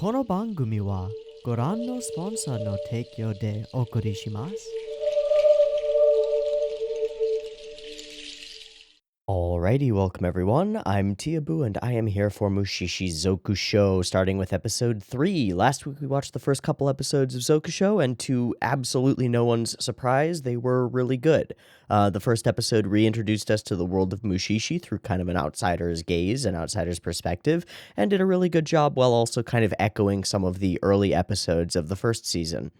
この番組はご覧のスポンサーの提供でお送りします。Alrighty, welcome everyone. I'm Teeaboo and I am here for Mushishi's Zoku Show, starting with episode 3. Last week we watched the first couple episodes of Zoku Show, and to absolutely no one's surprise, they were really good. The first episode reintroduced us to the world of Mushishi through kind of an outsider's gaze, an outsider's perspective, and did a really good job while also kind of echoing some of the early episodes of the first season.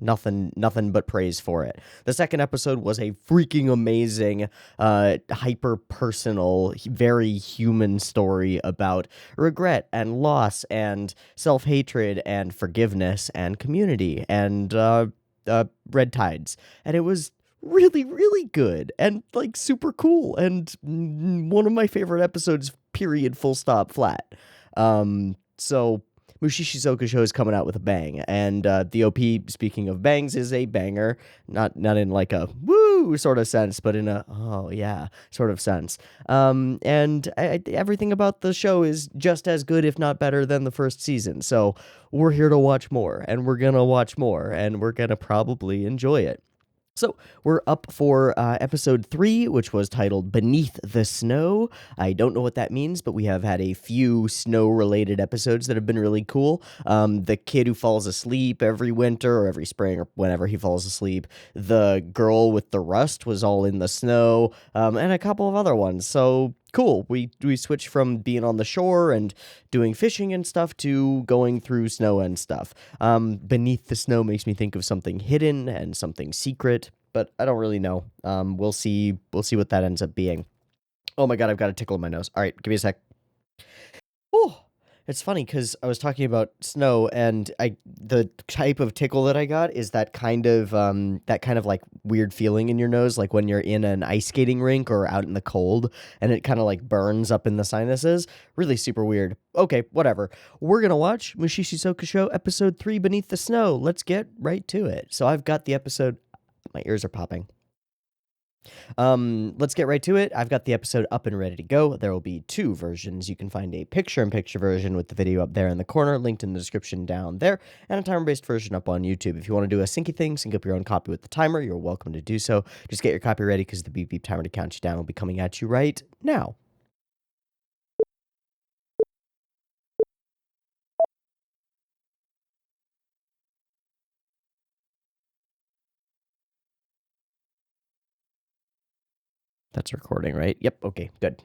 Nothing but praise for it. The second episode was a freaking amazing, hyper personal, very human story about regret and loss and self hatred and forgiveness and community and red tides, and it was really good and like super cool and one of my favorite episodes. Period. Full stop. Flat. So Mushishi Zoku Show is coming out with a bang, and the OP, speaking of bangs, is a banger, not in like a woo sort of sense, but in a oh yeah sort of sense. And everything about the show is just as good, if not better, than the first season. So we're here to watch more, and we're gonna watch more, and we're gonna probably enjoy it. So we're up for episode 3, which was titled Beneath the Snow. I don't know what that means, but we have had a few snow-related episodes that have been really cool. The kid who falls asleep every winter or every spring or whenever he falls asleep. The girl with the rust was all in the snow, and a couple of other ones. So cool. We switched from being on the shore and doing fishing and stuff to going through snow and stuff. Beneath the Snow makes me think of something hidden and something secret, but I don't really know. We'll see what that ends up being. Oh my god, I've got a tickle in my nose. All right, give me a sec. Oh, it's funny because I was talking about snow, and the type of tickle that I got is that kind of like weird feeling in your nose, like when you're in an ice skating rink or out in the cold, and it kind of like burns up in the sinuses. Really super weird. Okay, whatever. We're gonna watch Mushishi Soka Show episode 3, Beneath the Snow. Let's get right to it. So I've got the episode. My ears are popping. Let's get right to it. I've got the episode up and ready to go. There will be 2 versions. You can find a picture-in-picture version with the video up there in the corner, linked in the description down there, and a timer-based version up on YouTube. If you want to do a syncy thing, sync up your own copy with the timer, you're welcome to do so. Just get your copy ready because the beep beep timer to count you down will be coming at you right now. That's recording, right? Yep, okay, good.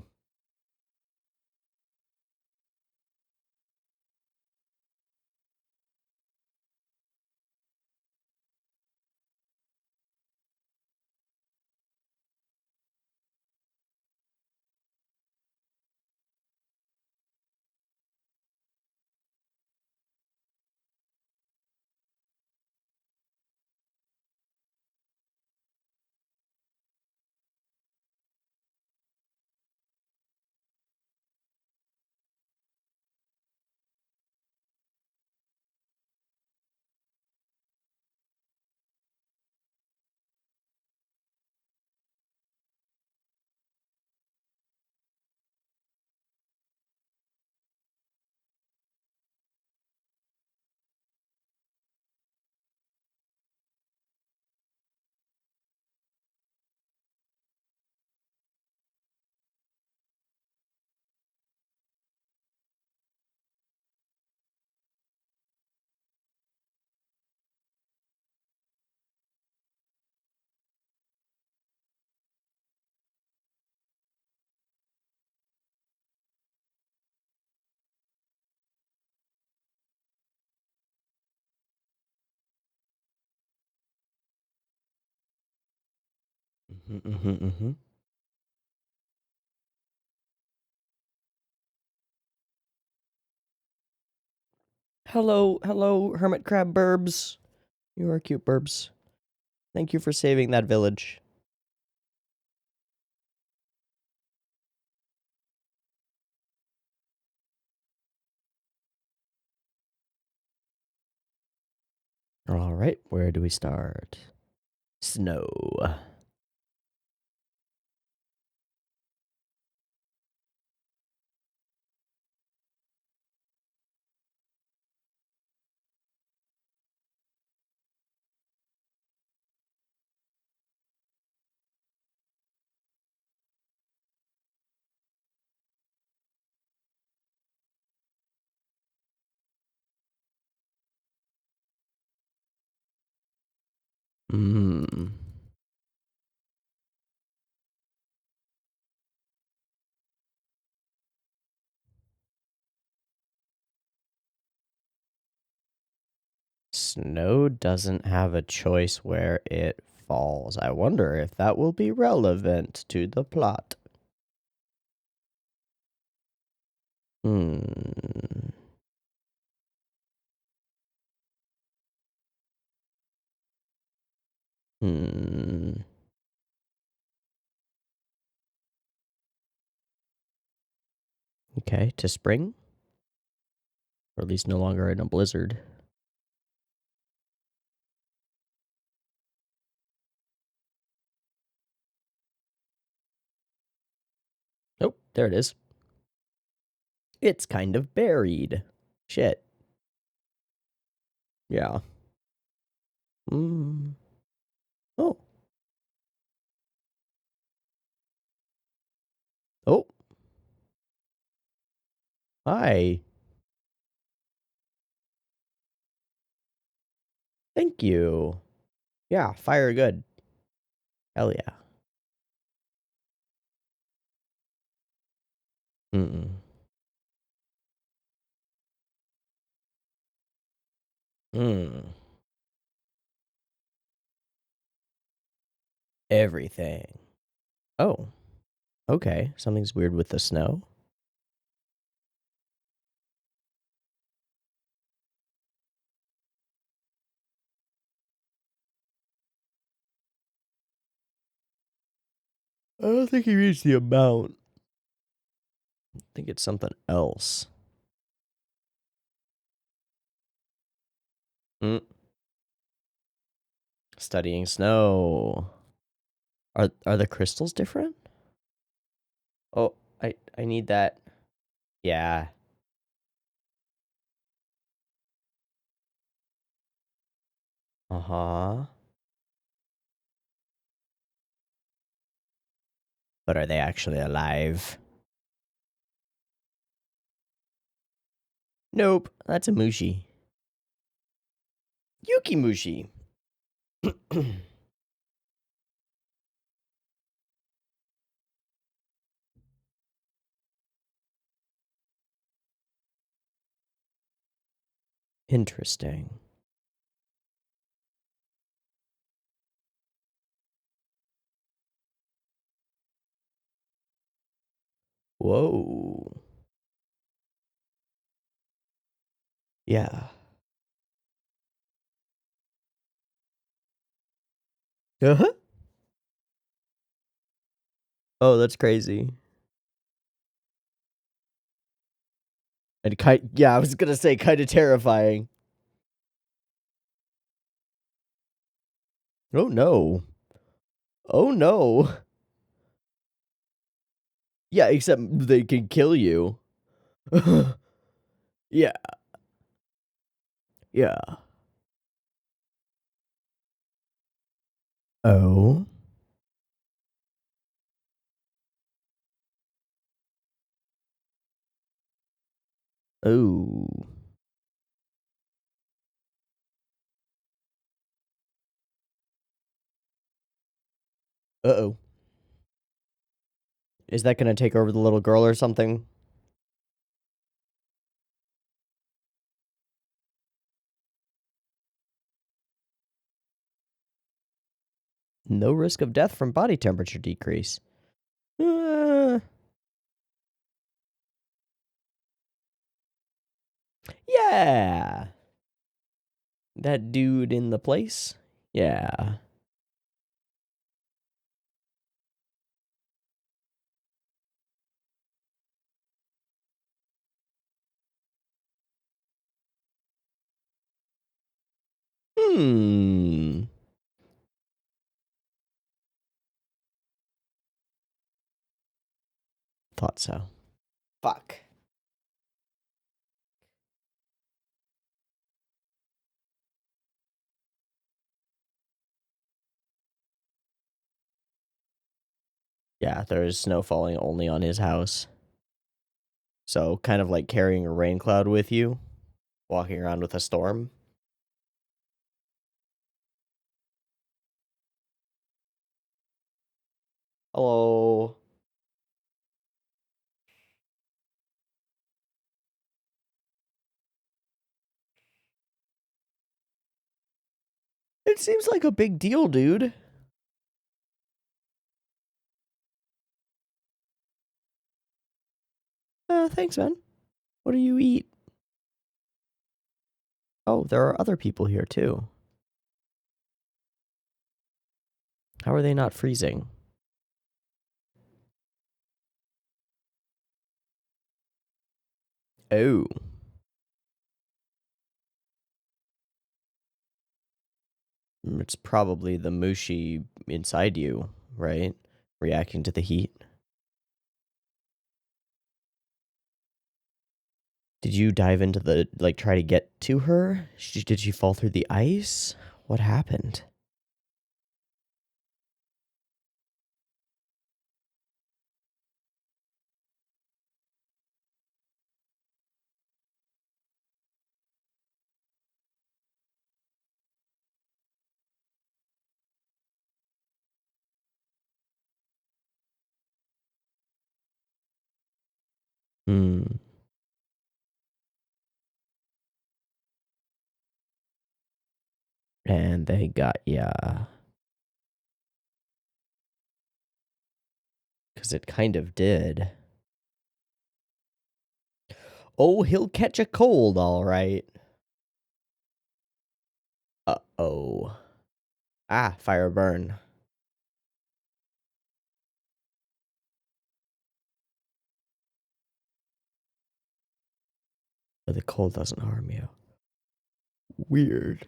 Hello, hermit crab burbs. You are cute burbs. Thank you for saving that village. All right, where do we start? Snow. Mm. Snow doesn't have a choice where it falls. I wonder if that will be relevant to the plot. Hmm. Hmm. Okay, to spring? Or at least no longer in a blizzard. Oh, there it is. It's kind of buried. Shit. Yeah. Mm. Oh. Oh. Hi. Thank you. Yeah, fire good. Hell yeah. Mm-mm. Mm. Everything. Oh. Okay. Something's weird with the snow. I don't think he reads the amount. I think it's something else. Mm. Studying snow. Are the crystals different? Oh, I need that. Yeah. Uh-huh. But are they actually alive? Nope. That's a Mushi. Yuki Mushi. Interesting. Whoa. Yeah. Uh-huh. Oh, that's crazy. And yeah, I was gonna say kind of terrifying. Oh no. Oh no. Yeah, except they can kill you. Yeah. Yeah. Oh. Oh. Uh-oh. Is that gonna take over the little girl or something? No risk of death from body temperature decrease. Uh, yeah. That dude in the place? Yeah. Hmm. Thought so. Fuck. Yeah, there is snow falling only on his house. So, kind of like carrying a rain cloud with you, walking around with a storm. Hello. It seems like a big deal, dude. Thanks, man. What do you eat? Oh, there are other people here, too. How are they not freezing? Oh. It's probably the mushi inside you, right? Reacting to the heat. Did you dive into the, like, try to get to her? Did she fall through the ice? What happened? Hmm. And they got ya. Because it kind of did. Oh, he'll catch a cold, all right. Uh-oh. Ah, fire burn. But the cold doesn't harm you. Weird.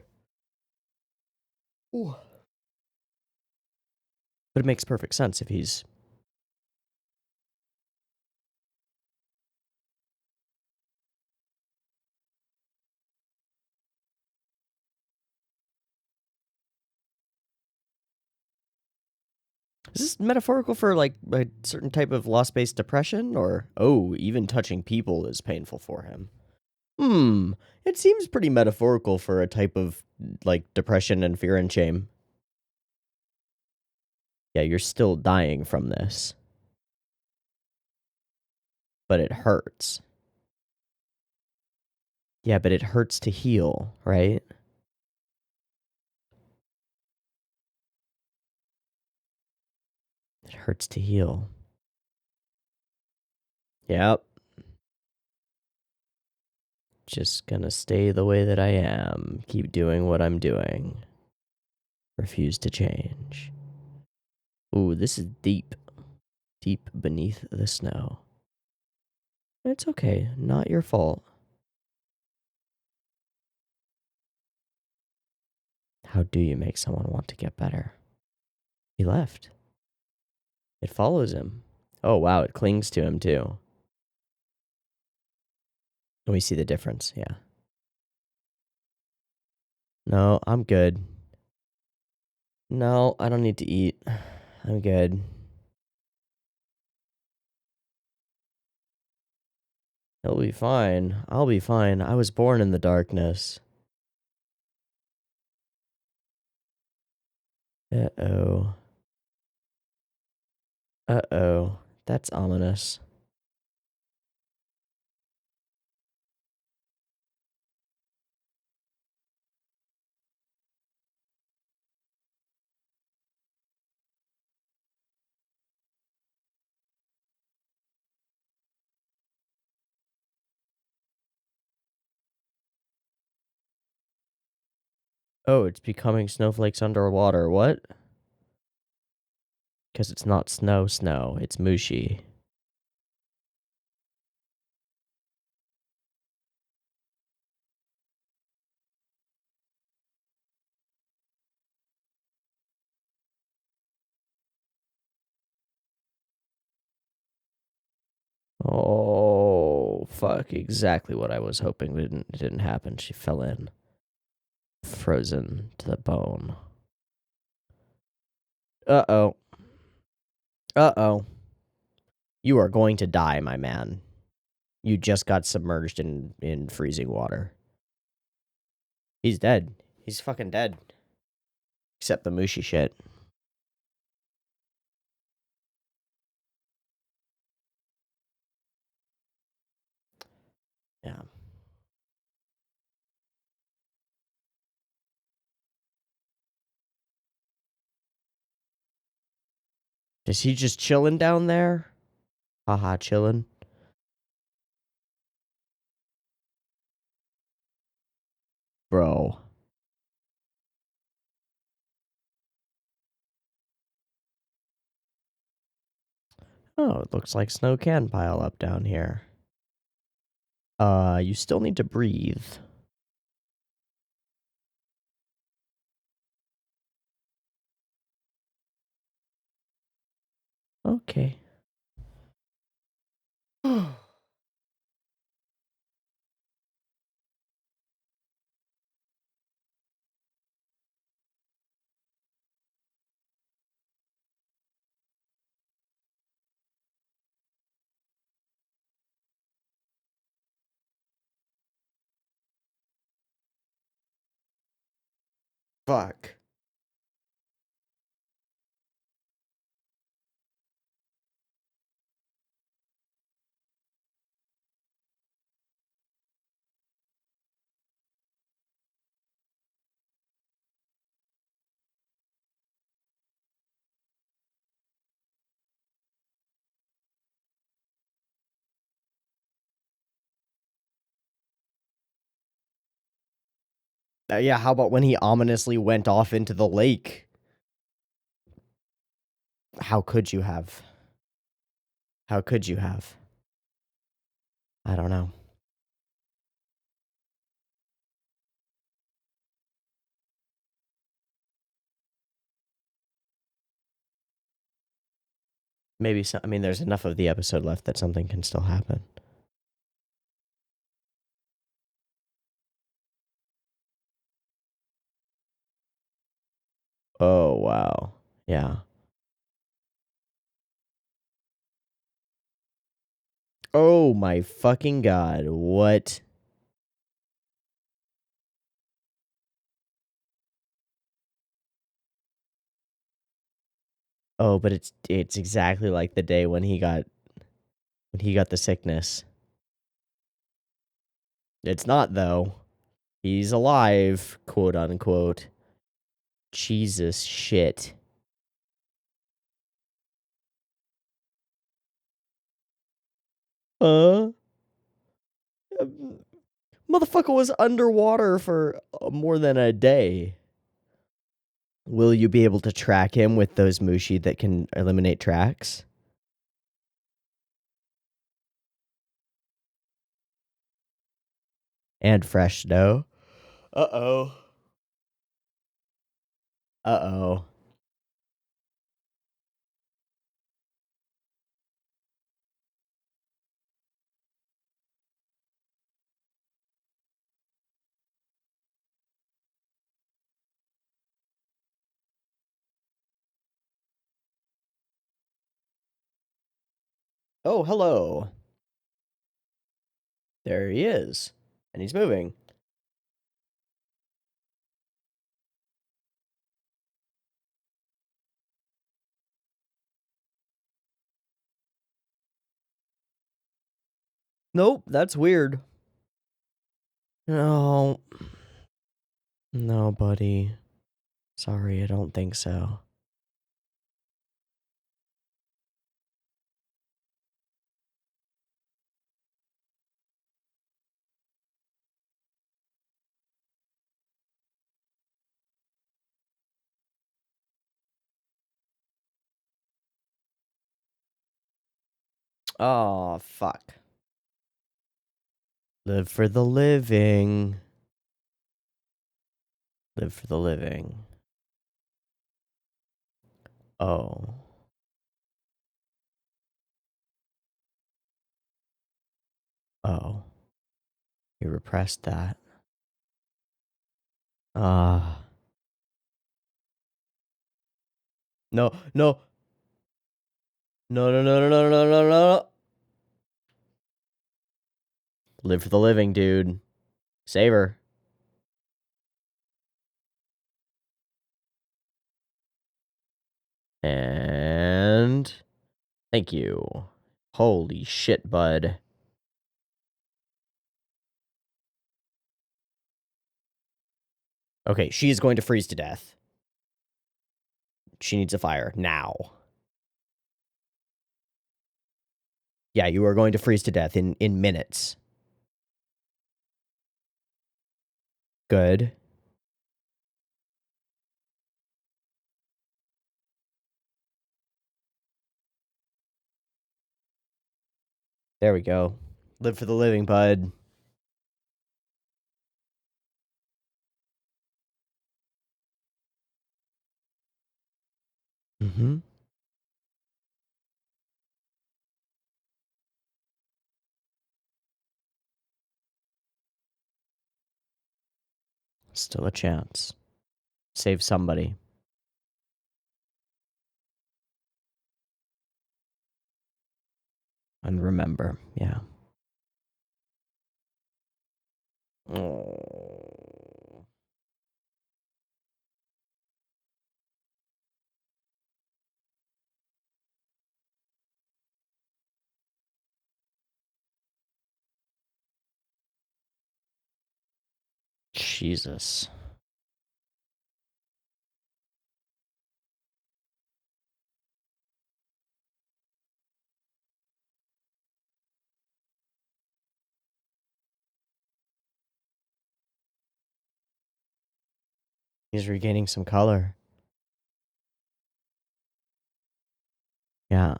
Ooh. But it makes perfect sense if he's... Is this metaphorical for, like, a certain type of loss-based depression? Or, oh, even touching people is painful for him? It seems pretty metaphorical for a type of, like, depression and fear and shame. Yeah, you're still dying from this. But it hurts. Yeah, but it hurts to heal, right? It hurts to heal. Yep. Just gonna stay the way that I am. Keep doing what I'm doing. Refuse to change. Ooh, this is deep. Deep beneath the snow. It's okay. Not your fault. How do you make someone want to get better? He left. It follows him. Oh, wow. It clings to him, too. And we see the difference. Yeah. No, I'm good. No, I don't need to eat. I'm good. He'll be fine. I'll be fine. I was born in the darkness. Uh-oh. Uh-oh. That's ominous. Oh, it's becoming snowflakes underwater. What? Because it's not snow. It's Mushi. Oh, fuck. Exactly what I was hoping didn't happen. She fell in. Frozen to the bone. Uh-oh. Uh-oh. You are going to die, my man. You just got submerged in freezing water. He's dead. He's fucking dead. Except the Mushi shit. Yeah. Is he just chilling down there? Haha, chilling. Bro. Oh, it looks like snow can pile up down here. You still need to breathe. Okay. Fuck. Yeah, how about when he ominously went off into the lake? How could you have? How could you have? I don't know. Maybe so. I mean, there's enough of the episode left that something can still happen. Oh, wow. Yeah. Oh my fucking god. What? Oh, but it's exactly like the day when he got the sickness. It's not though. He's alive, quote unquote. Jesus shit. Uh Motherfucker was underwater for more than a day. Will you be able to track him with those Mushi that can eliminate tracks? And fresh snow? Uh-oh. Uh-oh. Oh, hello. There he is. And he's moving. Nope, that's weird. No. No, buddy. Sorry, I don't think so. Oh, fuck. Live for the living. Live for the living. Oh. Oh. He repressed that. Ah. No, no. No, no, no, no, no, no, no, no. Live for the living, dude. Save her. And thank you. Holy shit, bud. Okay, she is going to freeze to death. She needs a fire now. Yeah, you are going to freeze to death in minutes. Good. There we go. Live for the living, bud. Mm-hmm. Still a chance. Save somebody. And remember, yeah. Oh. Jesus. He's regaining some color. Yeah.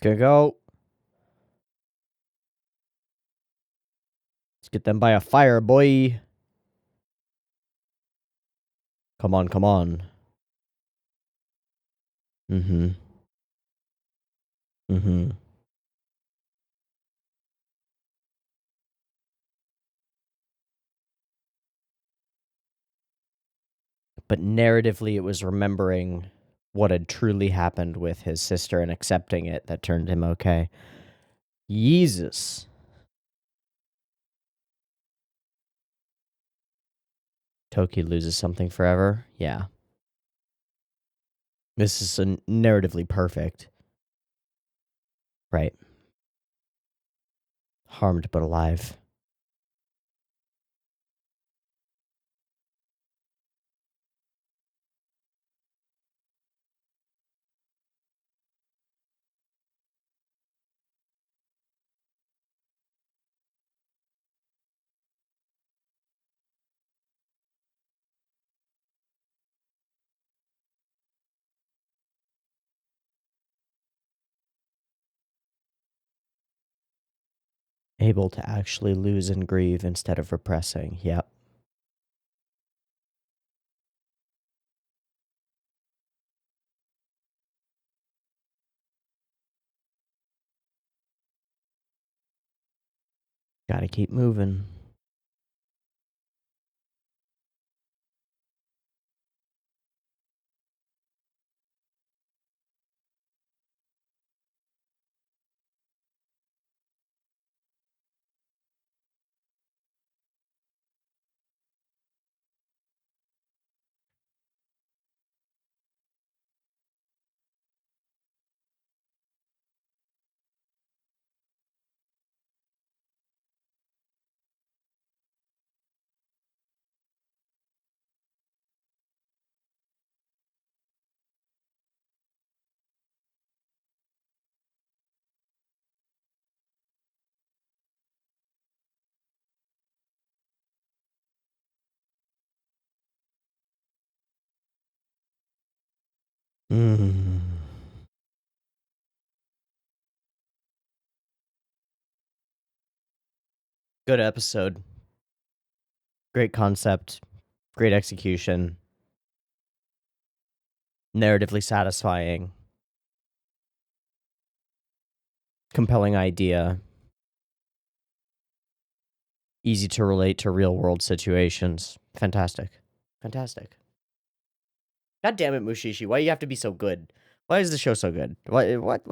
Gonna go. Let's get them by a fire, boy. Come on, come on. Mm-hmm. Mm-hmm. But narratively, it was remembering what had truly happened with his sister and accepting it that turned him okay. Jesus. Toki loses something forever? Yeah. This is narratively perfect. Right. Harmed but alive. Able to actually lose and grieve instead of repressing. Yep. Gotta keep moving. Mm. Good episode. Great concept. Great execution. Narratively satisfying. Compelling idea. Easy to relate to real world situations. Fantastic. Fantastic. God damn it, Mushishi. Why do you have to be so good? Why is the show so good? What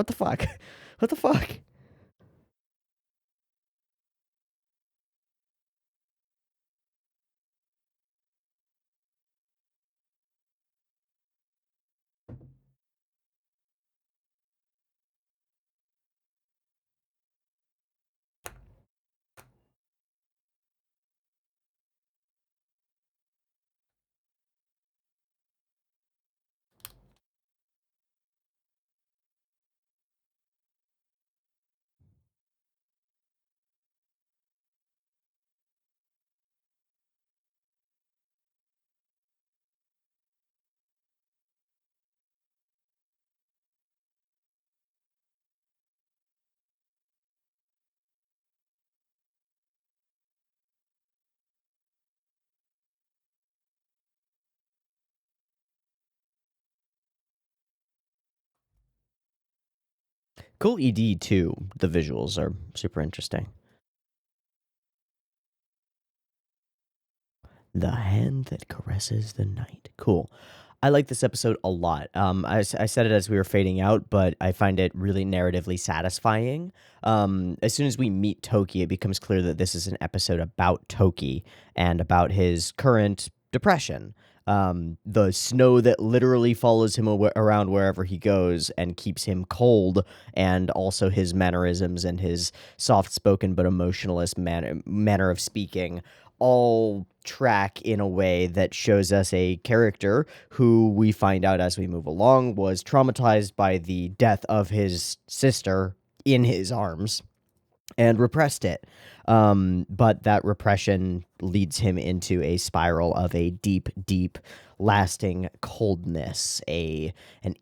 the fuck? What the fuck? Cool ED too. The visuals are super interesting. The hand that caresses the night. Cool. I like this episode a lot. I said it as we were fading out, but I find it really narratively satisfying. As soon as we meet Toki, it becomes clear that this is an episode about Toki and about his current depression. The snow that literally follows him around wherever he goes and keeps him cold, and also his mannerisms and his soft-spoken but emotionless manner of speaking all track in a way that shows us a character who we find out as we move along was traumatized by the death of his sister in his arms and repressed it. But that repression leads him into a spiral of a deep, deep, lasting coldness, an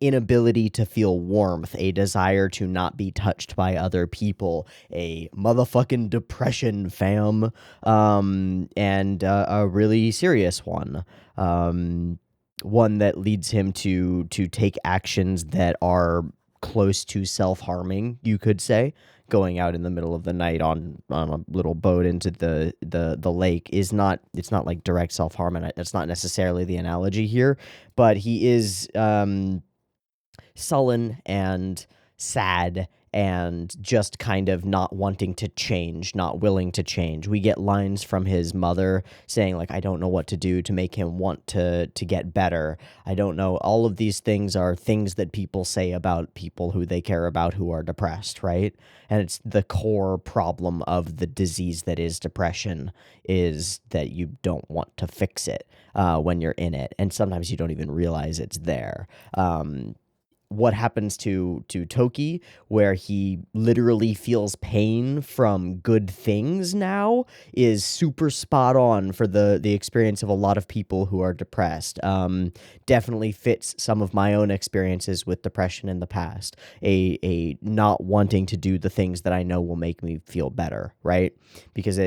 inability to feel warmth, a desire to not be touched by other people, a motherfucking depression, fam, and a really serious one. One that leads him to take actions that are close to self-harming, you could say. Going out in the middle of the night on a little boat into the lake is not, it's not like direct self-harm, and that's not necessarily the analogy here, but he is sullen and sad and just kind of not wanting to change, not willing to change. We get lines from his mother saying, like, I don't know what to do to make him want to get better. I don't know. All of these things are things that people say about people who they care about who are depressed, right? And it's the core problem of the disease that is depression, is that you don't want to fix it when you're in it. And sometimes you don't even realize it's there. What happens to Toki, where he literally feels pain from good things now, is super spot on for the experience of a lot of people who are depressed. Definitely fits some of my own experiences with depression in the past. A not wanting to do the things that I know will make me feel better, right? Because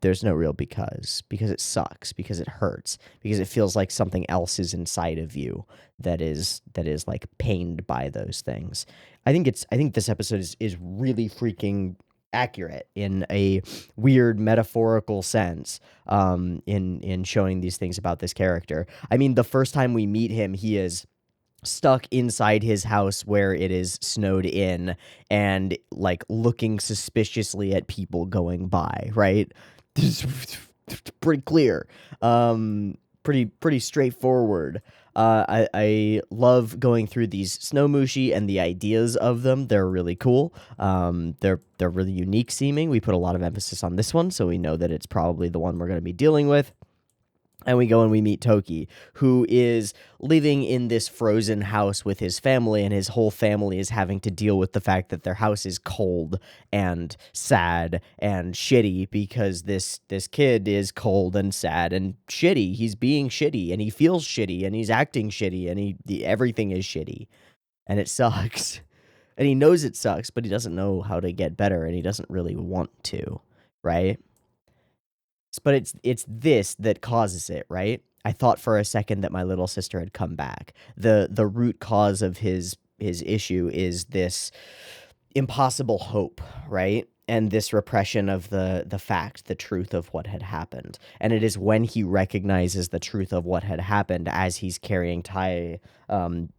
there's no real because it sucks, because it hurts, because it feels like something else is inside of you that is like pained by those things. I think this episode is really freaking accurate in a weird metaphorical sense, in showing these things about this character. I mean, the first time we meet him, he is stuck inside his house where it is snowed in and like looking suspiciously at people going by, right? Pretty clear. Pretty straightforward. I love going through these snow mushi and the ideas of them. They're really cool. They're really unique seeming. We put a lot of emphasis on this one, so we know that it's probably the one we're going to be dealing with. And we go and we meet Toki, who is living in this frozen house with his family, and his whole family is having to deal with the fact that their house is cold and sad and shitty because this kid is cold and sad and shitty. He's being shitty, and he feels shitty, and he's acting shitty, and everything is shitty, and it sucks. And he knows it sucks, but he doesn't know how to get better, and he doesn't really want to, right? But it's this that causes it, right? I thought for a second that my little sister had come back. The root cause of his issue is this impossible hope, right? And this repression of the fact, the truth of what had happened. And it is when he recognizes the truth of what had happened as he's carrying Tai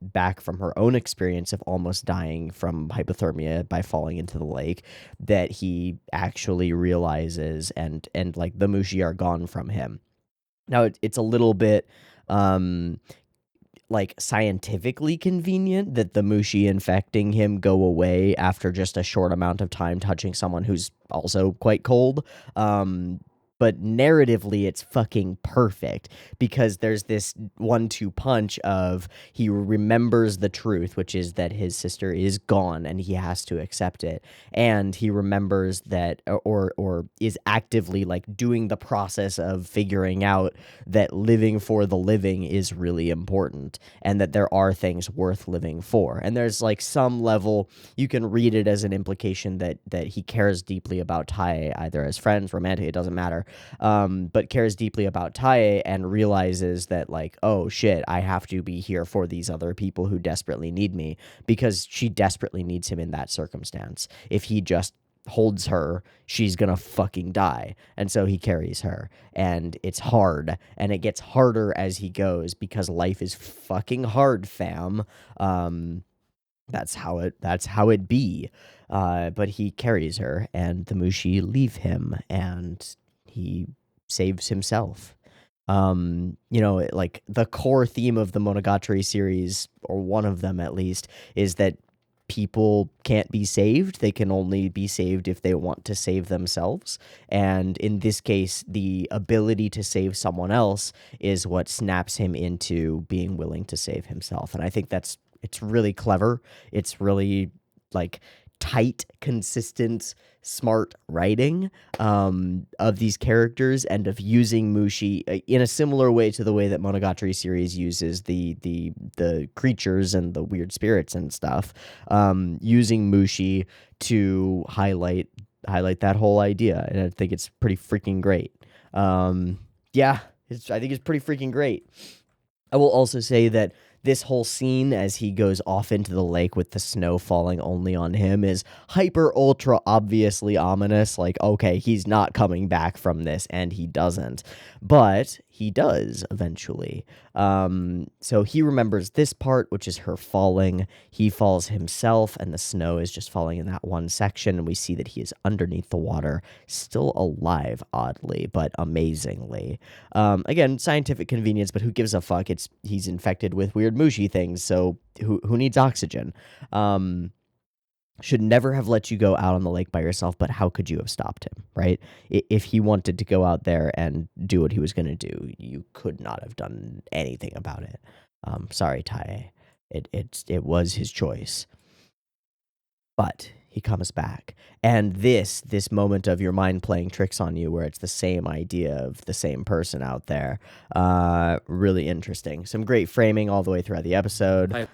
back from her own experience of almost dying from hypothermia by falling into the lake, that he actually realizes and like the Mushi are gone from him. Now it's a little bit like scientifically convenient that the Mushi infecting him go away after just a short amount of time touching someone who's also quite cold. But narratively, it's fucking perfect because there's this 1-2 punch of he remembers the truth, which is that his sister is gone and he has to accept it. And he remembers that or is actively like doing the process of figuring out that living for the living is really important and that there are things worth living for. And there's like some level you can read it as an implication that he cares deeply about Tai, either as friends, romantic, it doesn't matter. there, but cares deeply about Tae and realizes that, like, oh shit, I have to be here for these other people who desperately need me, because she desperately needs him in that circumstance. If he just holds her, she's gonna fucking die. And so he carries her, and it's hard, and it gets harder as he goes, because life is fucking hard, fam. That's how it be. But he carries her, and the Mushi leave him, and he saves himself. Like, the core theme of the Monogatari series, or one of them at least, is that people can't be saved. They can only be saved if they want to save themselves. And in this case, the ability to save someone else is what snaps him into being willing to save himself. And I think it's really clever. It's really, like, tight, consistent, smart writing of these characters, and of using Mushi in a similar way to the way that Monogatari series uses the creatures and the weird spirits and stuff, using Mushi to highlight that whole idea. And I think it's pretty freaking great. Yeah, I think it's pretty freaking great. I will also say that this whole scene, as he goes off into the lake with the snow falling only on him, is hyper ultra obviously ominous. Like, okay, he's not coming back from this, and he doesn't. But he does eventually. So he remembers this part, which is her falling. He falls himself, and the snow is just falling in that one section, and we see that he is underneath the water, still alive, oddly, but amazingly. Again, scientific convenience, but who gives a fuck? He's infected with weird Mushi things, so who needs oxygen? Should never have let you go out on the lake by yourself, but how could you have stopped him, right? If he wanted to go out there and do what he was going to do, you could not have done anything about it. Sorry, Tae. It was his choice. But he comes back. And this moment of your mind playing tricks on you, where it's the same idea of the same person out there, really interesting. Some great framing all the way throughout the episode.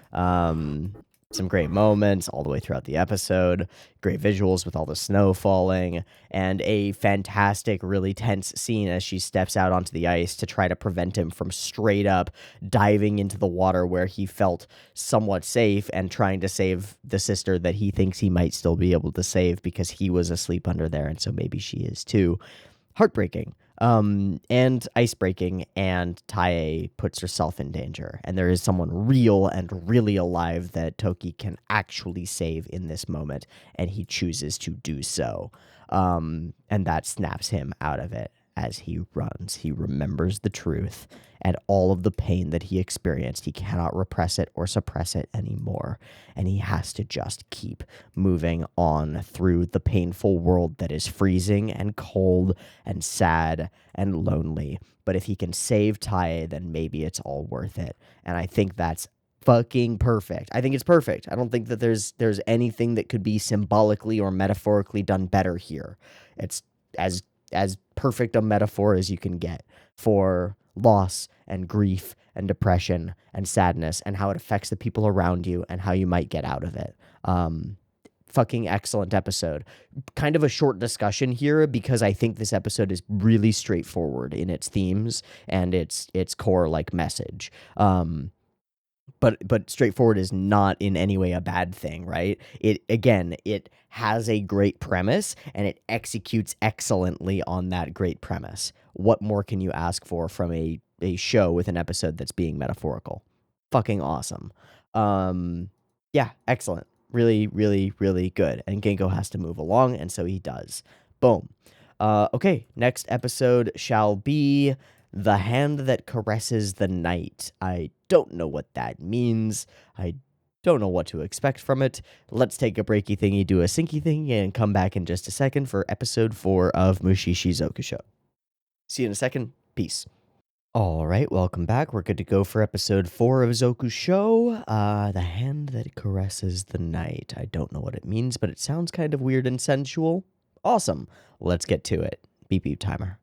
Some great moments all the way throughout the episode. Great visuals with all the snow falling, and a fantastic, really tense scene as she steps out onto the ice to try to prevent him from straight up diving into the water where he felt somewhat safe, and trying to save the sister that he thinks he might still be able to save, because he was asleep under there, and so maybe she is too. Heartbreaking. And ice-breaking, and Tae puts herself in danger, and there is someone real and really alive that Toki can actually save in this moment, and he chooses to do so. And that snaps him out of it as he runs. He remembers the truth and all of the pain that he experienced. He cannot repress it or suppress it anymore, and he has to just keep moving on through the painful world that is freezing and cold and sad and lonely. But if he can save Tae, then maybe it's all worth it. And I think that's fucking perfect. I think it's perfect. I don't think that there's anything that could be symbolically or metaphorically done better here. It's as perfect a metaphor as you can get for loss and grief and depression and sadness, and how it affects the people around you and how you might get out of it. Fucking excellent episode. Kind of a short discussion here, because I think this episode is really straightforward in its themes and its core, like, message. But straightforward is not in any way a bad thing, right? It has a great premise, and it executes excellently on that great premise. What more can you ask for from a show with an episode that's being metaphorical? Fucking awesome. Yeah, excellent. Really, really, really good. And Genko has to move along, and so he does. Boom. Okay, next episode shall be The Hand That Caresses the Night. I don't know what that means. I don't know what to expect from it. Let's take a breaky thingy, do a sinky thing, and come back in just a second for episode 4 of Mushishi Zoku Show. See you in a second. Peace. All right, welcome back. We're good to go for episode 4 of Zoku Show. The Hand That Caresses the Night. I don't know what it means, but it sounds kind of weird and sensual. Awesome. Let's get to it. Beep beep timer.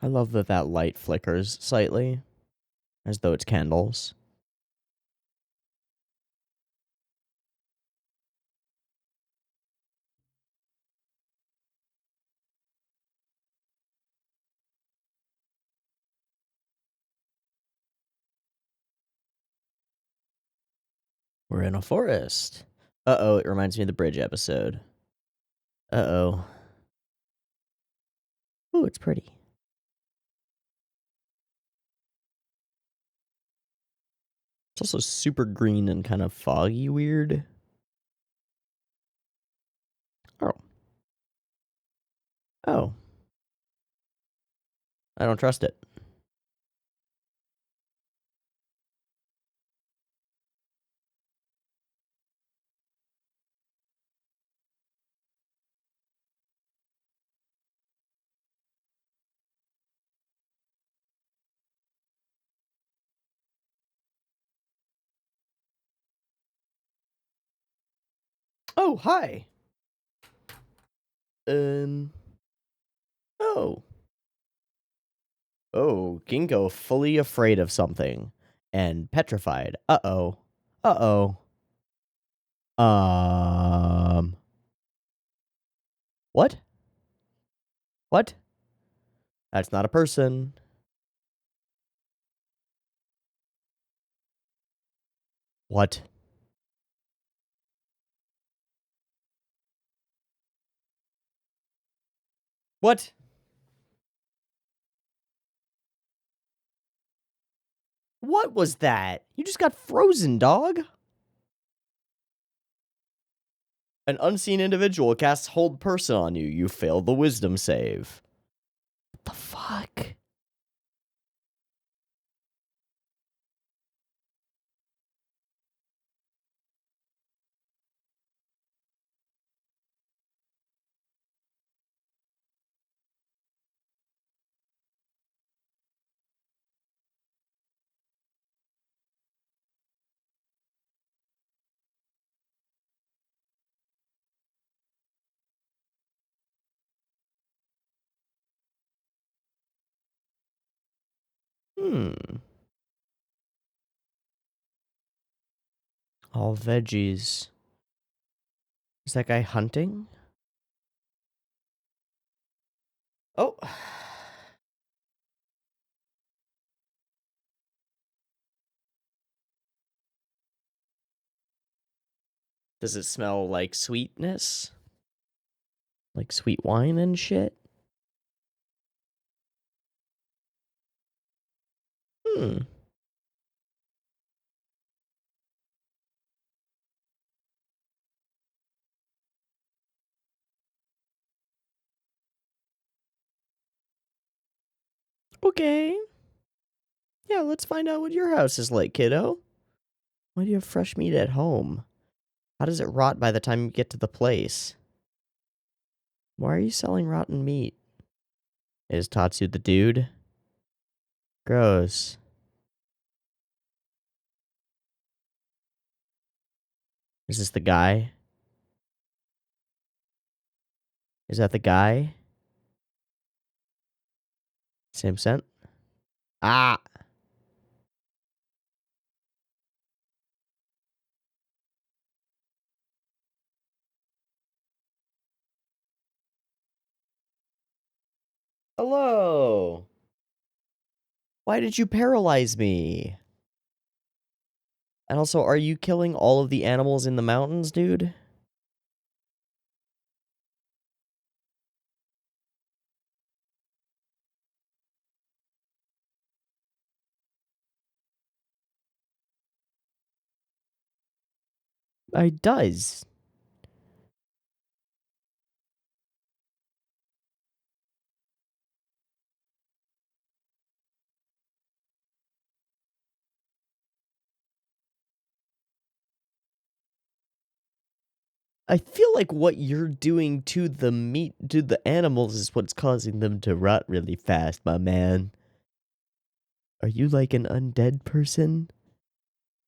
I love that that light flickers slightly, as though it's candles. We're in a forest. Uh-oh, it reminds me of the bridge episode. Uh-oh. Ooh, it's pretty. It's also super green and kind of foggy weird. Oh. Oh. I don't trust it. Oh, hi. Oh. Oh, Ginkgo fully afraid of something and petrified. Uh-oh. Uh-oh. What? What? That's not a person. What? What? What was that? You just got frozen, dog. An unseen individual casts hold person on you. You fail the wisdom save. What the fuck? All veggies. Is that guy hunting? Oh. Does it smell like sweetness? Like sweet wine and shit? Hmm. Okay. Yeah, let's find out what your house is like, kiddo. Why do you have fresh meat at home? How does it rot by the time you get to the place? Why are you selling rotten meat? Is Tatsu the dude? Gross. Is this the guy? Is that the guy? Same scent? Ah! Hello! Why did you paralyze me? And also, are you killing all of the animals in the mountains, dude? I does. I feel like what you're doing to the meat, to the animals, is what's causing them to rot really fast, my man. Are you like an undead person?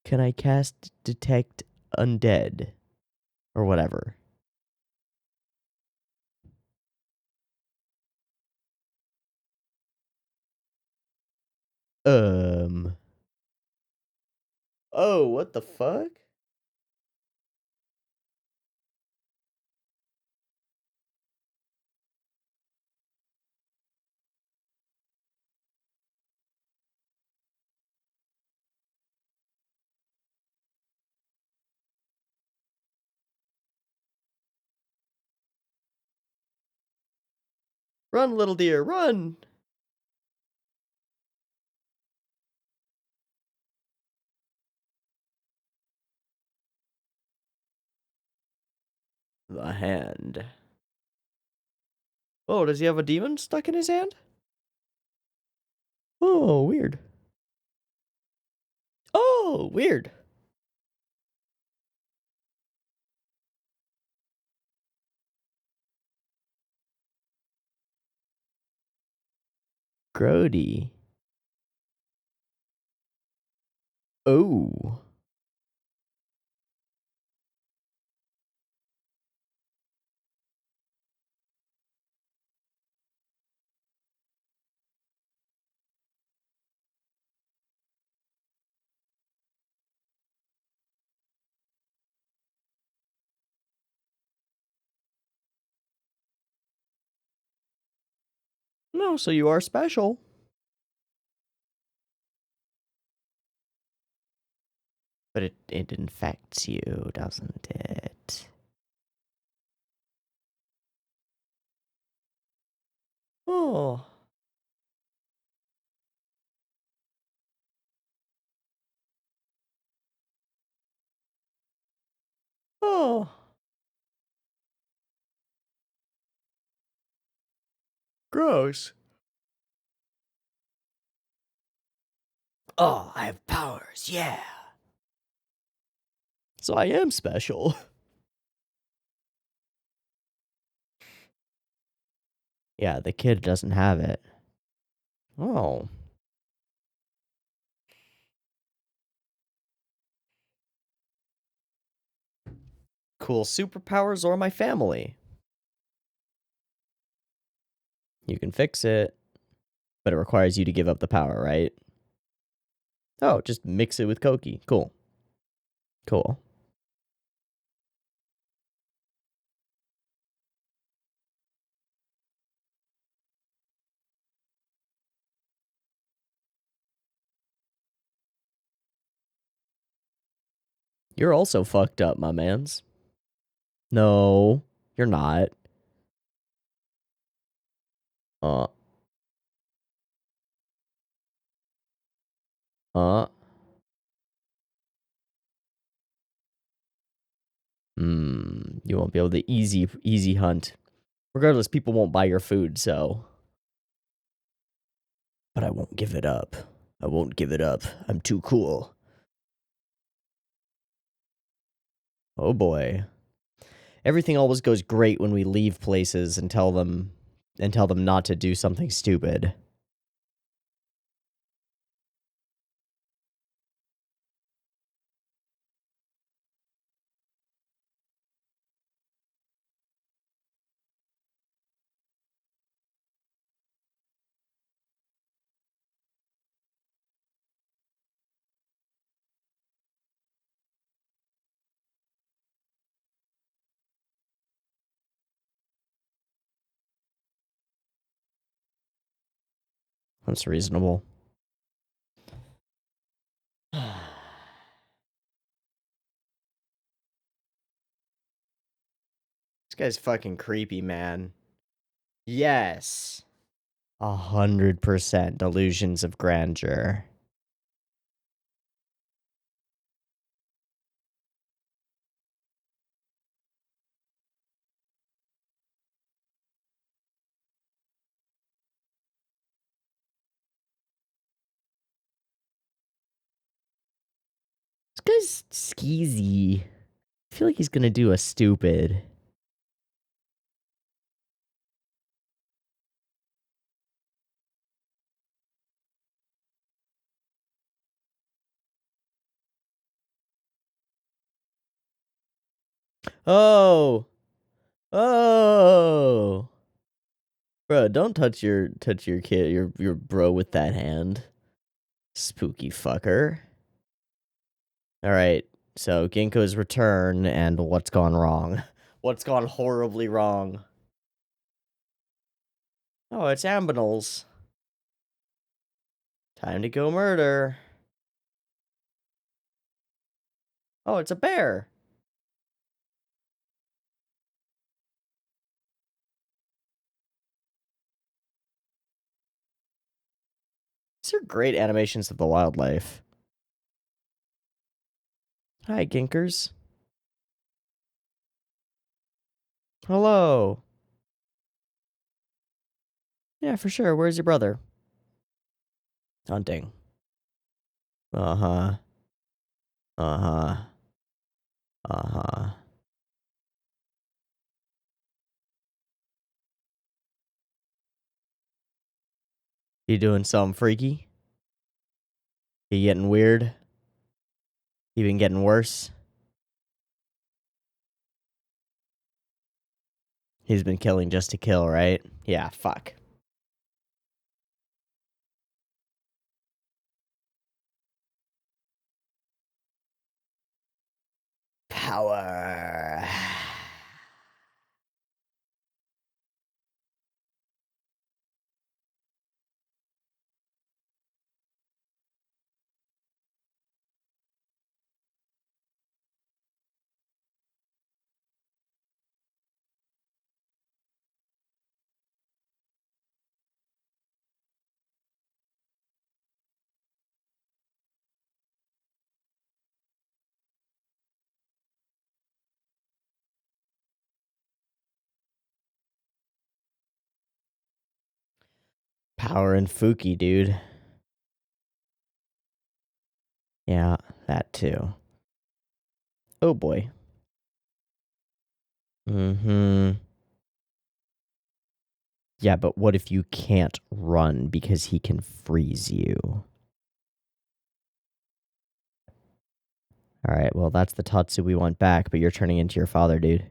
Can I cast detect undead? Or whatever. Oh, what the fuck? Run, little deer, run! The hand. Oh, does he have a demon stuck in his hand? Oh, weird. Oh, weird. Grody. Oh. No, so you are special. But it infects you, doesn't it? Oh. Oh. Gross. Oh, I have powers, yeah. So I am special. Yeah, the kid doesn't have it. Oh. Cool superpowers or my family. You can fix it, but it requires you to give up the power, right? Oh, just mix it with Koki. Cool. Cool. You're also fucked up, my mans. No, you're not. Uh. Uh. You won't be able to easy hunt. Regardless, people won't buy your food, so. But I won't give it up. I won't give it up. I'm too cool. Oh boy. Everything always goes great when we leave places and tell them not to do something stupid. That's reasonable. This guy's fucking creepy, man. Yes. 100% delusions of grandeur. This guy's skeezy. I feel like he's gonna do a stupid. Oh. Oh. Bro, don't touch your kid, your bro with that hand. Spooky fucker. Alright, so Ginkgo's return, and what's gone wrong? What's gone horribly wrong? Oh, it's Ambinals. Time to go murder. Oh, it's a bear. These are great animations of the wildlife. Hi, Ginkers. Hello. Yeah, for sure. Where's your brother? Hunting. Uh-huh. Uh-huh. Uh-huh. You doing something freaky? You getting weird? You been getting worse? He's been killing just to kill, right? Yeah, fuck. Power. Power and Fuki, dude. Yeah, that too. Oh boy. Mm-hmm. Yeah, but what if you can't run because he can freeze you? Alright, well, that's the Tatsu we want back, but you're turning into your father, dude.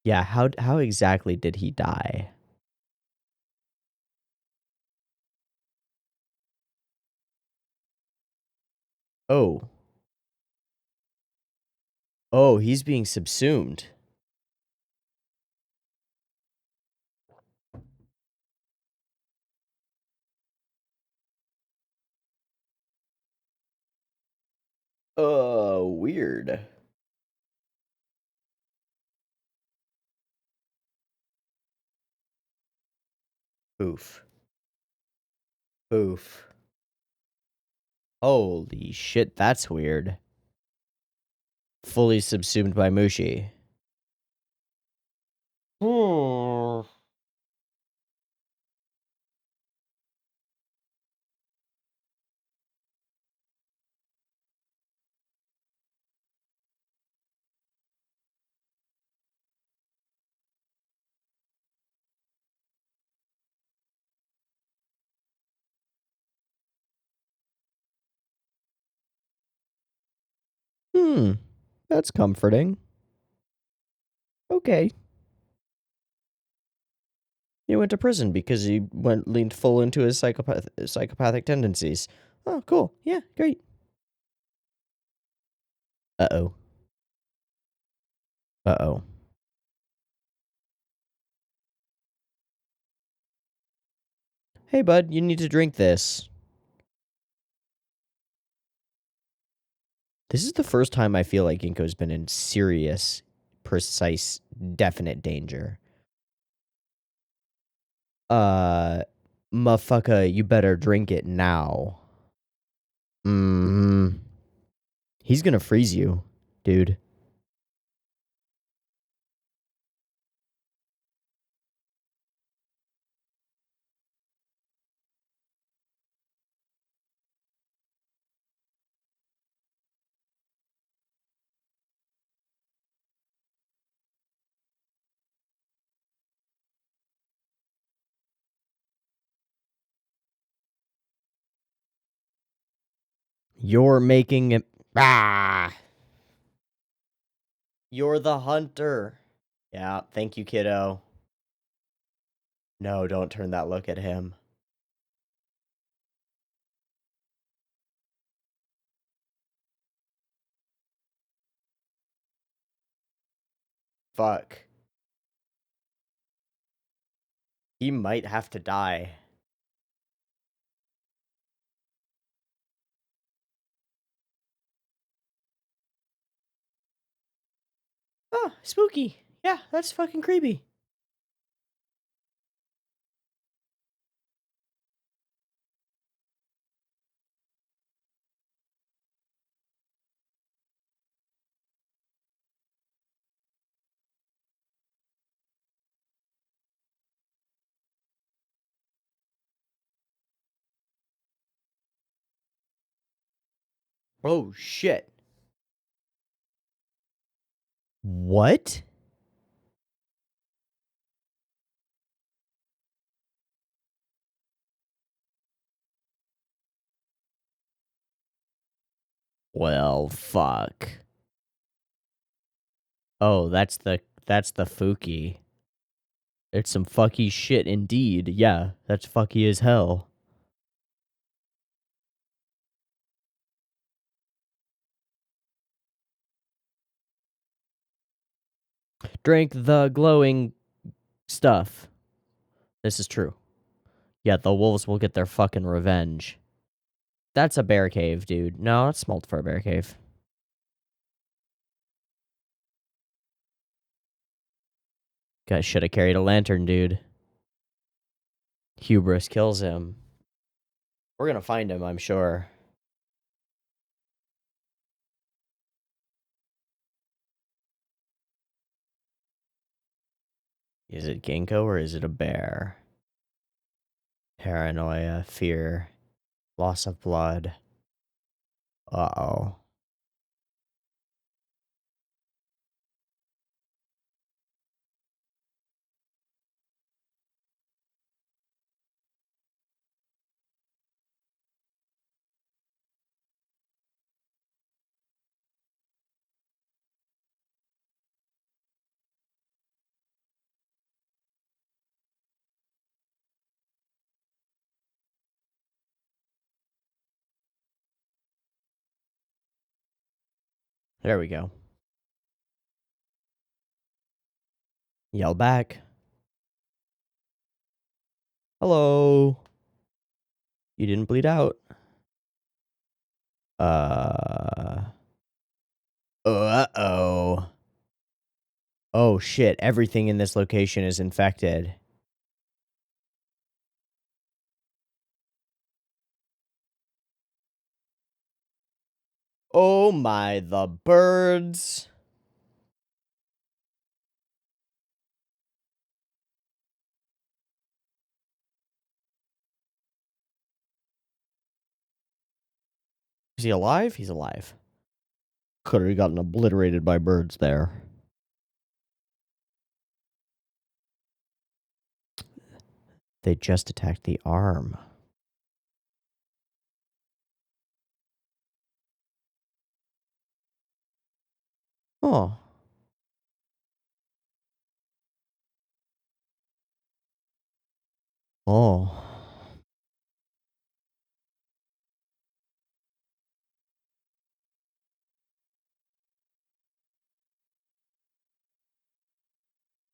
Yeah, how exactly did he die? Oh. Oh, he's being subsumed. Oh, weird. Oof. Oof. Holy shit, that's weird. Fully subsumed by Mushi. Hmm. Hmm. That's comforting. Okay. He went to prison because he leaned full into his psychopathic tendencies. Oh, cool. Yeah, great. Uh-oh. Uh-oh. Hey, bud, you need to drink this. This is the first time I feel like Ginkgo's been in serious, precise, definite danger. Uh, Motherfucker, you better drink it now. Mm-hmm. He's gonna freeze you, dude. You're making it. Ah! You're the hunter. Yeah, thank you, kiddo. No, don't turn that look at him. Fuck. He might have to die. Oh, spooky. Yeah, that's fucking creepy. Oh, shit. What? Well, fuck. Oh, that's the Fuki. It's some fucky shit indeed. Yeah, that's fucky as hell. Drink the glowing stuff. This is true. Yeah, the wolves will get their fucking revenge. That's a bear cave, dude. No, it's smelt for a bear cave. Guy should have carried a lantern, dude. Hubris kills him. We're gonna find him, I'm sure. Is it Ginkgo or is it a bear? Paranoia, fear, loss of blood. Uh-oh. There we go. Yell back. Hello. You didn't bleed out. Uh-oh. Oh shit, everything in this location is infected. Oh my, the birds. Is he alive? He's alive. Could have gotten obliterated by birds there. They just attacked the arm. Oh. Oh.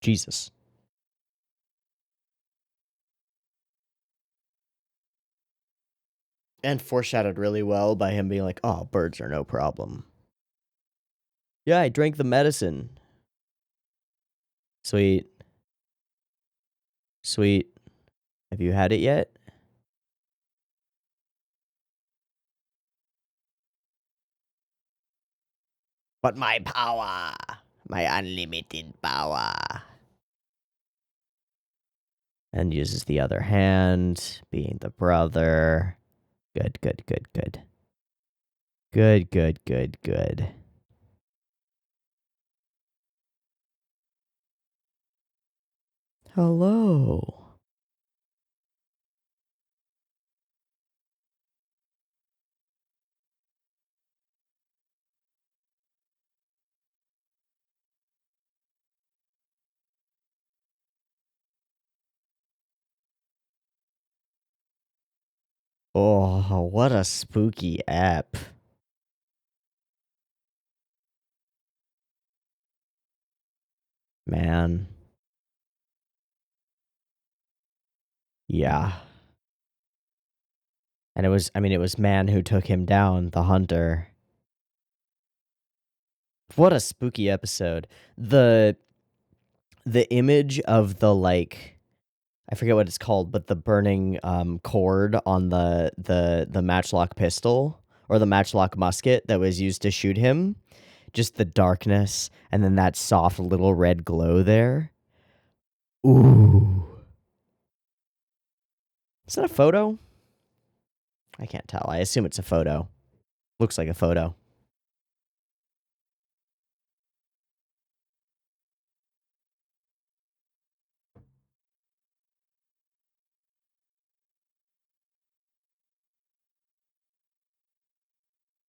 Jesus. And foreshadowed really well by him being like, oh, birds are no problem. Yeah, I drank the medicine. Sweet. Sweet. Have you had it yet? But my power. My unlimited power. And uses the other hand, being the brother. Good, good, good, good. Good, good, good, good. Hello. Oh, what a spooky app. Man. Yeah. And it was man who took him down, the hunter. What a spooky episode. The the image of the like I forget what it's called, but the burning cord on the matchlock pistol or the matchlock musket that was used to shoot him, just the darkness and then that soft little red glow there. Ooh. Is that a photo? I can't tell. I assume it's a photo. Looks like a photo.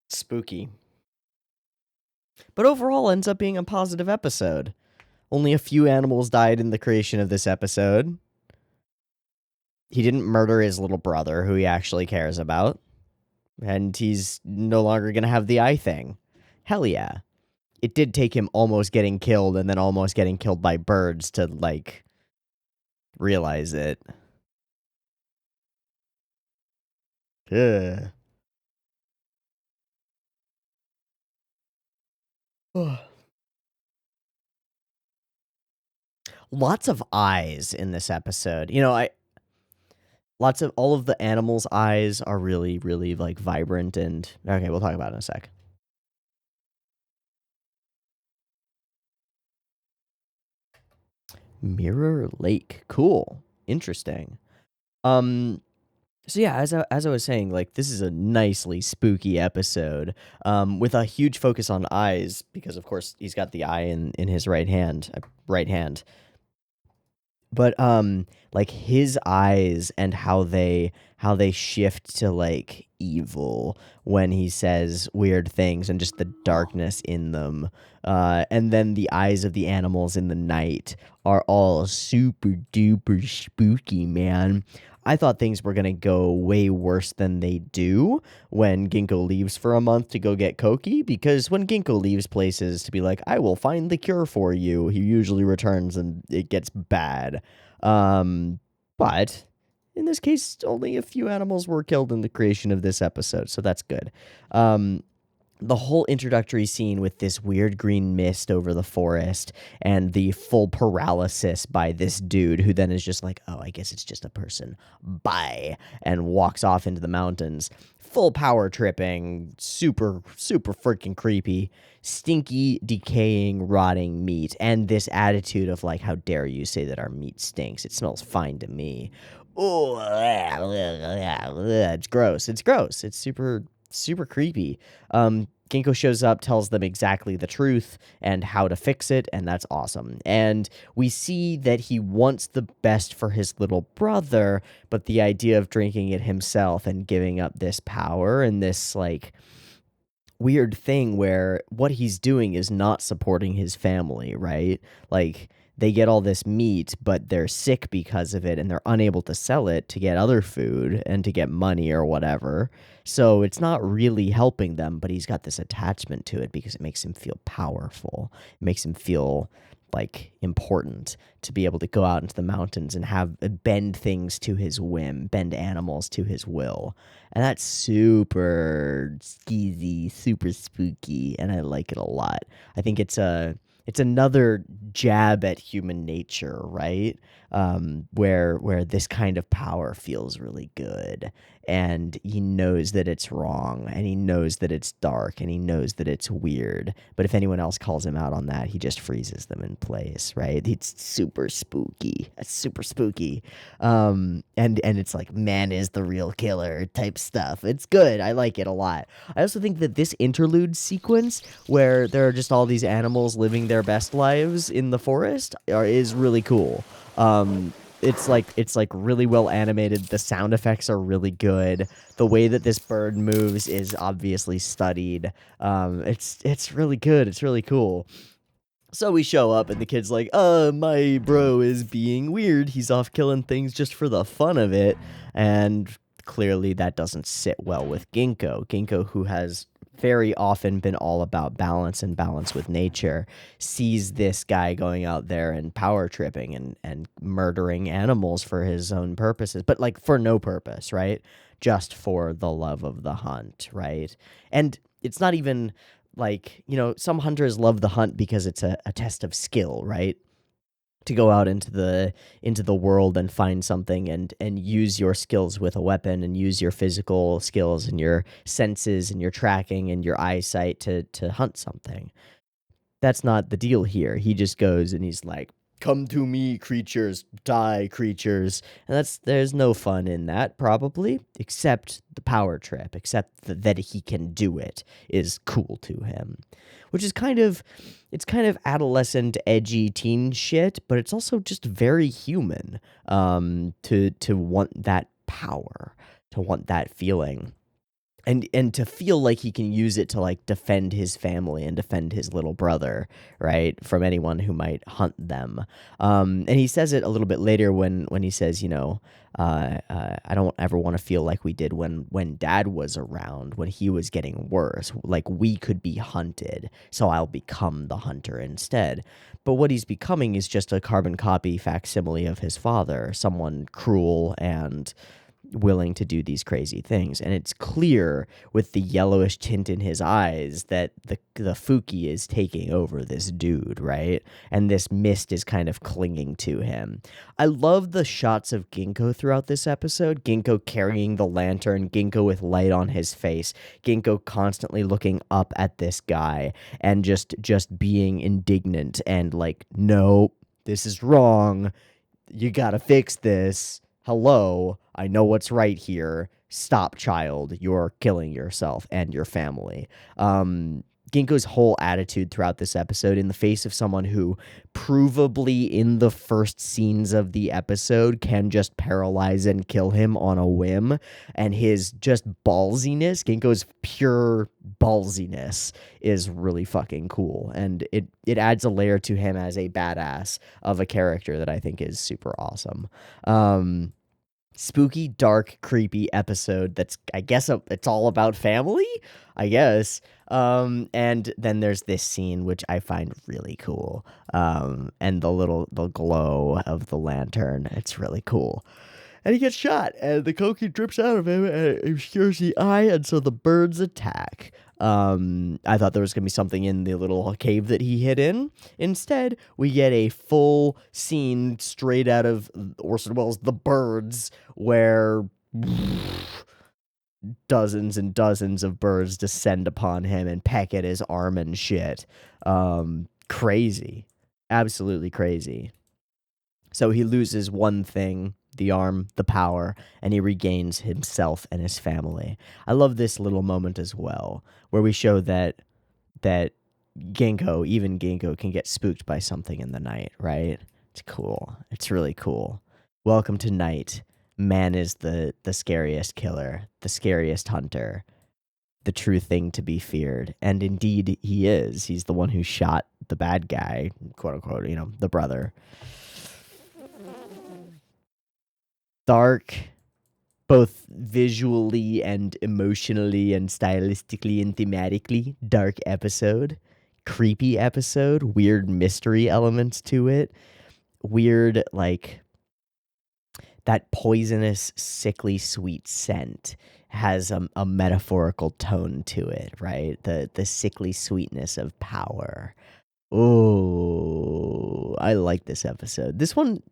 Spooky. But overall ends up being a positive episode. Only a few animals died in the creation of this episode. He didn't murder his little brother, who he actually cares about. And he's no longer going to have the eye thing. Hell yeah. It did take him almost getting killed and then almost getting killed by birds to, like, realize it. Ugh. Lots of eyes in this episode. You know, lots of all of the animals' eyes are really, really like vibrant and okay, we'll talk about it in a sec. Mirror Lake. Cool. Interesting. Um so yeah, as I was saying, like this is a nicely spooky episode, with a huge focus on eyes because of course he's got the eye in his right hand, but like his eyes and how they shift to like evil when he says weird things and just the darkness in them, and then the eyes of the animals in the night are all super duper spooky, man. I thought things were gonna go way worse than they do when Ginkgo leaves for a month to go get Koki, because when Ginkgo leaves places to be like, I will find the cure for you, he usually returns and it gets bad. But in this case, only a few animals were killed in the creation of this episode, so that's good. Um, the whole introductory scene with this weird green mist over the forest and the full paralysis by this dude who then is just like, oh, I guess it's just a person. Bye. And walks off into the mountains. Full power tripping. Super, super freaking creepy. Stinky, decaying, rotting meat. And this attitude of like, how dare you say that our meat stinks? It smells fine to me. Oh, it's gross. It's gross. It's super, super creepy. Ginkgo shows up, tells them exactly the truth and how to fix it, and that's awesome. And we see that he wants the best for his little brother, but the idea of drinking it himself and giving up this power and this, like, weird thing where what he's doing is not supporting his family, right? Like they get all this meat, but they're sick because of it and they're unable to sell it to get other food and to get money or whatever. So it's not really helping them, but he's got this attachment to it because it makes him feel powerful. It makes him feel like important to be able to go out into the mountains and have bend things to his whim, bend animals to his will. And that's super skeezy, super spooky, and I like it a lot. I think it's another jab at human nature, right? Where this kind of power feels really good, and he knows that it's wrong, and he knows that it's dark, and he knows that it's weird. But if anyone else calls him out on that, he just freezes them in place, right? It's super spooky. It's super spooky. And it's like man is the real killer type stuff. It's good. I like it a lot. I also think that this interlude sequence where there are just all these animals living their best lives in the forest is really cool. It's like really well animated. The sound effects are really good. The way that this bird moves is obviously studied. It's really good. It's really cool. So we show up and the kid's like, my bro is being weird. He's off killing things just for the fun of it. And clearly that doesn't sit well with Ginkgo. Ginkgo, who has very often been all about balance and balance with nature, sees this guy going out there and power tripping and murdering animals for his own purposes, but like for no purpose, right? Just for the love of the hunt, right? And it's not even like, some hunters love the hunt because it's a test of skill, right? To go out into the world and find something and use your skills with a weapon and use your physical skills and your senses and your tracking and your eyesight to hunt something. That's not the deal here. He just goes and he's like, "Come to me, creatures, die, creatures." And there's no fun in that, probably, except the power trip, except that he can do it is cool to him. Which is kind of adolescent, edgy teen shit, but it's also just very human, to want that power, to want that feeling. And to feel like he can use it to like defend his family and defend his little brother, right, from anyone who might hunt them. And he says it a little bit later when he says, I don't ever want to feel like we did when Dad was around, when he was getting worse. Like we could be hunted, so I'll become the hunter instead. But what he's becoming is just a carbon copy facsimile of his father, someone cruel and willing to do these crazy things. And it's clear with the yellowish tint in his eyes that the Fuki is taking over this dude, right? And this mist is kind of clinging to him. I love the shots of Ginkgo throughout this episode. Ginkgo carrying the lantern, Ginkgo with light on his face, Ginkgo constantly looking up at this guy and just being indignant and like, "No, this is wrong. You gotta fix this. Hello, I know what's right here. Stop, child. You're killing yourself and your family." Ginkgo's whole attitude throughout this episode, in the face of someone who provably in the first scenes of the episode can just paralyze and kill him on a whim, and his just ballsiness, Ginkgo's pure ballsiness, is really fucking cool. And it adds a layer to him as a badass of a character that I think is super awesome. Spooky, dark, creepy episode that's, I guess, it's all about family, I guess. And then there's this scene which I find really cool. And the glow of the lantern, it's really cool. And he gets shot, and the coke drips out of him, and it obscures the eye, and so the birds attack. I thought there was going to be something in the little cave that he hid in. Instead, we get a full scene straight out of Orson Welles' The Birds, where dozens and dozens of birds descend upon him and peck at his arm and shit. Crazy. Absolutely crazy. So he loses one thing, the arm, the power, and he regains himself and his family. I love this little moment as well, where we show that Ginkgo, even Ginkgo, can get spooked by something in the night, right? It's cool. It's really cool. Welcome to night. Man is the scariest killer, the scariest hunter, the true thing to be feared. And indeed, he is. He's the one who shot the bad guy, quote unquote, the brother. Dark, both visually and emotionally and stylistically and thematically, dark episode, creepy episode, weird mystery elements to it, weird, like, that poisonous, sickly sweet scent has a metaphorical tone to it, right? The sickly sweetness of power. Oh, I like this episode. This one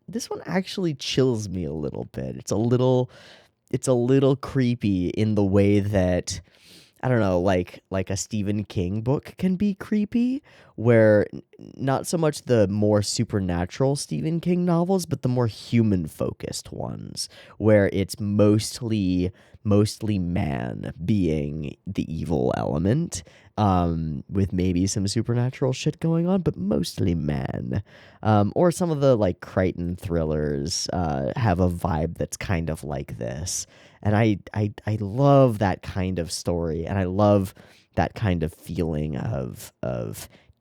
actually chills me a little bit. It's a little creepy in the way that, I don't know, like a Stephen King book can be creepy, where not so much the more supernatural Stephen King novels, but the more human focused ones, where it's mostly man being the evil element, with maybe some supernatural shit going on, but mostly man. Or some of the like Crichton thrillers have a vibe that's kind of like this. And I love that kind of story, and I love that kind of feeling of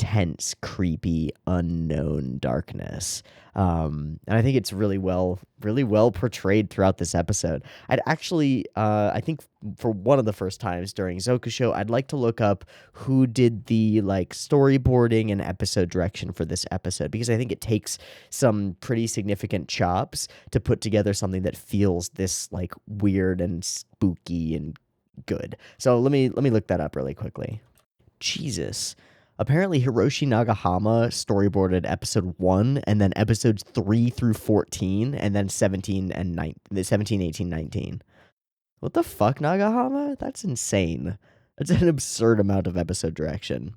intense, creepy, unknown darkness. And I think it's really well portrayed throughout this episode. I'd actually, I think for one of the first times during Zoku Show, I'd like to look up who did the like storyboarding and episode direction for this episode, because I think it takes some pretty significant chops to put together something that feels this like weird and spooky and good. So let me look that up really quickly. Jesus. Apparently Hiroshi Nagahama storyboarded episode 1 and then episodes 3 through 14 and then 17 and 17, 18, 19. What the fuck, Nagahama? That's insane. That's an absurd amount of episode direction.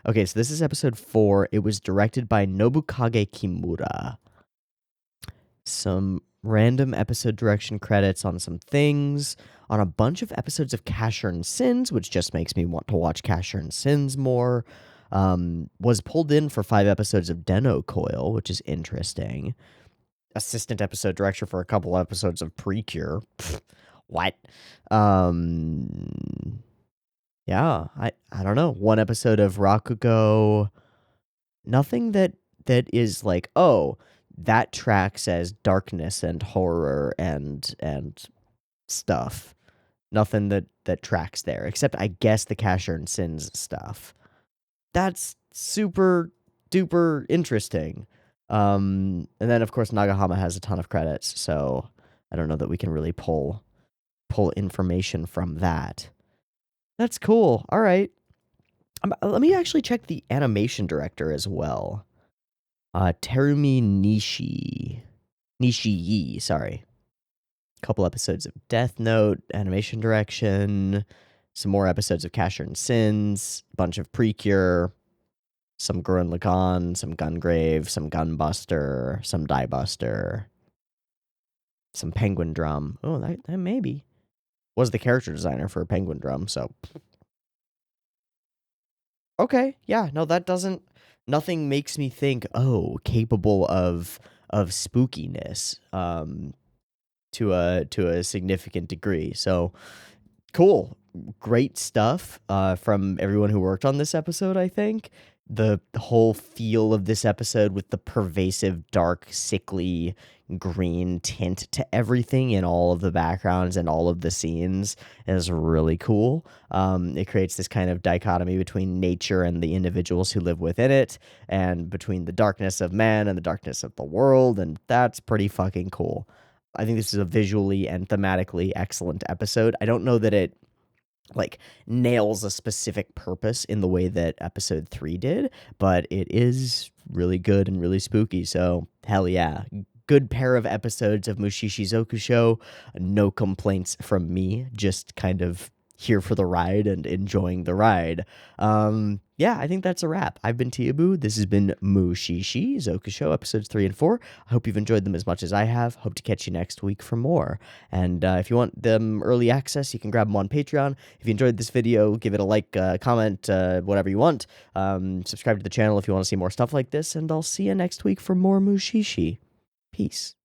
Okay, so this is episode 4. It was directed by Nobukage Kimura. Some random episode direction credits on some things, on a bunch of episodes of Casher and Sins, which just makes me want to watch Casher and Sins more. Was pulled in for 5 episodes of Den-O Coil, which is interesting. Assistant episode director for a couple episodes of Precure. What? Yeah, I don't know. 1 episode of Rakugo. Nothing that is like, oh, that tracks as darkness and horror and stuff. Nothing that tracks there, except I guess the Casher and Sins stuff. That's super duper interesting. And then of course Nagahama has a ton of credits, so I don't know that we can really pull information from that. That's cool. All right. Let me actually check the animation director as well. Terumi Nishii, sorry. Couple episodes of Death Note, animation direction, some more episodes of Casher and Sins, a bunch of Precure, some Gurren Lagann, some Gungrave, some Gunbuster, some Diebuster, some Penguin Drum. Oh, that maybe was the character designer for Penguin Drum, so okay, yeah, no, that doesn't. Nothing makes me think, oh, capable of spookiness, to a significant degree. So cool, great stuff, from everyone who worked on this episode. I think the whole feel of this episode with the pervasive, dark, sickly green tint to everything in all of the backgrounds and all of the scenes is really cool. It creates this kind of dichotomy between nature and the individuals who live within it, and between the darkness of man and the darkness of the world, and that's pretty fucking cool. I think this is a visually and thematically excellent episode. I don't know that it like nails a specific purpose in the way that episode 3 did, but it is really good and really spooky. So hell yeah. Good pair of episodes of Mushishi Zoku Show. No complaints from me, just kind of here for the ride and enjoying the ride. Yeah, I think that's a wrap. I've been Teeaboo. This has been Mushishi Zoku Show, episodes 3 and 4. I hope you've enjoyed them as much as I have. Hope to catch you next week for more. And if you want them early access, you can grab them on Patreon. If you enjoyed this video, give it a like, comment, whatever you want. Subscribe to the channel if you want to see more stuff like this, and I'll see you next week for more Mushishi. Peace.